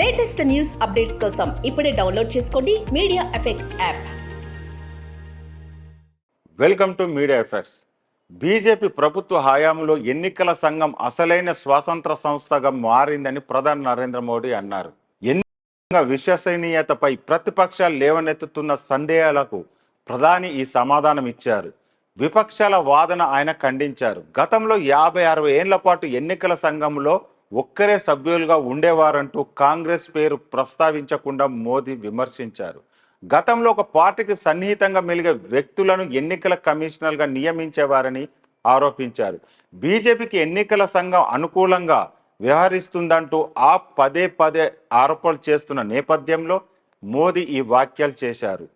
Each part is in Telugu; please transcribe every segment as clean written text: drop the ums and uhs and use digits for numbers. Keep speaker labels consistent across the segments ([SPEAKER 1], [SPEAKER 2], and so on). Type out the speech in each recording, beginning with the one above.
[SPEAKER 1] లేటెస్ట్ న్యూస్ అప్డేట్స్ కోసం ఇప్పుడే డౌన్లోడ్ చేసుకోండి media effects app.
[SPEAKER 2] Welcome to media effects. BJP ప్రభుత్వ హయాంలో ఎన్నికల సంఘం అసలైన స్వాతంత్ర సంస్థగా మారిందని ప్రధాని నరేంద్ర మోడీ అన్నారు. ఎన్నికల విశ్వసనీయతపై ప్రతిపక్షాలు లేవనెత్తుతున్న సందేహాలకు ప్రధాని ఈ సమాధానం ఇచ్చారు. విపక్షాల వాదన ఆయన ఖండించారు. గతంలో 50-60 ఏళ్ల పాటు ఎన్నికల సంఘంలో ఒక్కరే సభ్యులుగా ఉండేవారంటూ కాంగ్రెస్ పేరు ప్రస్తావించకుండా మోదీ విమర్శించారు. గతంలో ఒక పార్టీకి సన్నిహితంగా మెలిగే వ్యక్తులను ఎన్నికల కమిషనర్గా నియమించేవారని ఆరోపించారు. బీజేపీకి ఎన్నికల సంఘం అనుకూలంగా వ్యవహరిస్తుందంటూ పదే ఆరోపణలు చేస్తున్న నేపథ్యంలో మోదీ ఈ వ్యాఖ్యలు చేశారు.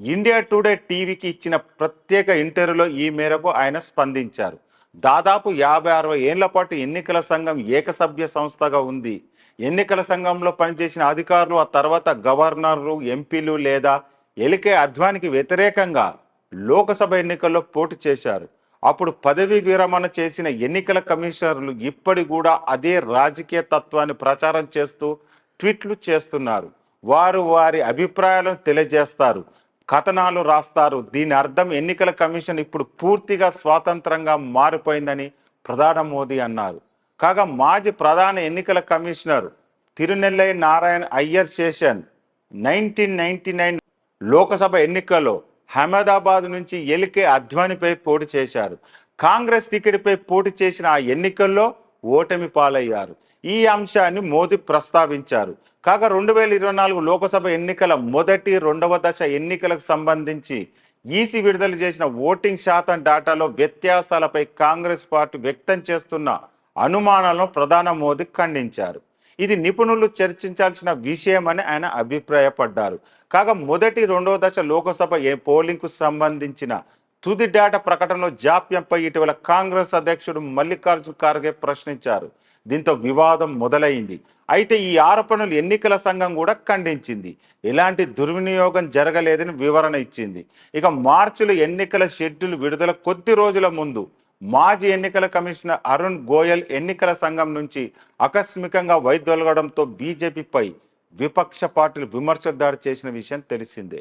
[SPEAKER 2] ఇండియా టుడే టీవీకి ఇచ్చిన ప్రత్యేక ఇంటర్వ్యూలో ఈ మేరకు ఆయన స్పందించారు. దాదాపు 50-60 ఏళ్ల పాటు ఎన్నికల సంఘం ఏకసభ్య సంస్థగా ఉంది. ఎన్నికల సంఘంలో పనిచేసిన అధికారులు ఆ తర్వాత గవర్నర్లు, ఎంపీలు లేదా ఎల్కే అద్వానికి వ్యతిరేకంగా లోకసభ ఎన్నికల్లో పోటీ చేశారు. అప్పుడు పదవి విరమణ చేసిన ఎన్నికల కమిషనర్లు ఇప్పటి కూడా అదే రాజకీయ తత్వాన్ని ప్రచారం చేస్తూ ట్వీట్లు చేస్తున్నారు. వారు వారి అభిప్రాయాలను తెలియజేస్తారు, కథనాలు రాస్తారు. దీని అర్థం ఎన్నికల కమిషన్ ఇప్పుడు పూర్తిగా స్వాతంత్రంగా మారిపోయిందని ప్రధాని మోదీ అన్నారు. కాగా మాజీ ప్రధాన ఎన్నికల కమిషనర్ తిరునెల్లై నారాయణ అయ్యర్ శేషన్ 1999 లోకసభ ఎన్నికల్లో అహ్మదాబాద్ నుంచి ఎల్కే అద్వానీపై పోటీ చేశారు. కాంగ్రెస్ టికెట్పై పోటీ చేసిన ఆ ఎన్నికల్లో ఓటమి పాలయ్యారు. ఈ అంశాన్ని మోదీ ప్రస్తావించారు. కాగా 2024 లోకసభ ఎన్నికల మొదటి, రెండవ దశ ఎన్నికలకు సంబంధించి ఈసీ విడుదల చేసిన ఓటింగ్ శాతం డేటాలో వ్యత్యాసాలపై కాంగ్రెస్ పార్టీ వ్యక్తం చేస్తున్న అనుమానాలను ప్రధాని మోదీ ఖండించారు. ఇది నిపుణులు చర్చించాల్సిన విషయమని ఆయన అభిప్రాయపడ్డారు. కాగా మొదటి, రెండవ దశ లోకసభ పోలింగ్కు సంబంధించిన తుది డేటా ప్రకటనలో జాప్యంపై ఇటీవల కాంగ్రెస్ అధ్యక్షుడు మల్లికార్జున ఖార్గే ప్రశ్నించారు. దీంతో వివాదం మొదలైంది. అయితే ఈ ఆరోపణలు ఎన్నికల సంఘం కూడా ఖండించింది. ఎలాంటి దుర్వినియోగం జరగలేదని వివరణ ఇచ్చింది. ఇక మార్చిలో ఎన్నికల షెడ్యూల్ విడుదల కొద్ది రోజుల ముందు మాజీ ఎన్నికల కమిషనర్ అరుణ్ గోయల్ ఎన్నికల సంఘం నుంచి ఆకస్మికంగా వైదొలగడంతో బీజేపీపై విపక్ష పార్టీలు విమర్శలు దాడి చేసిన విషయం తెలిసిందే.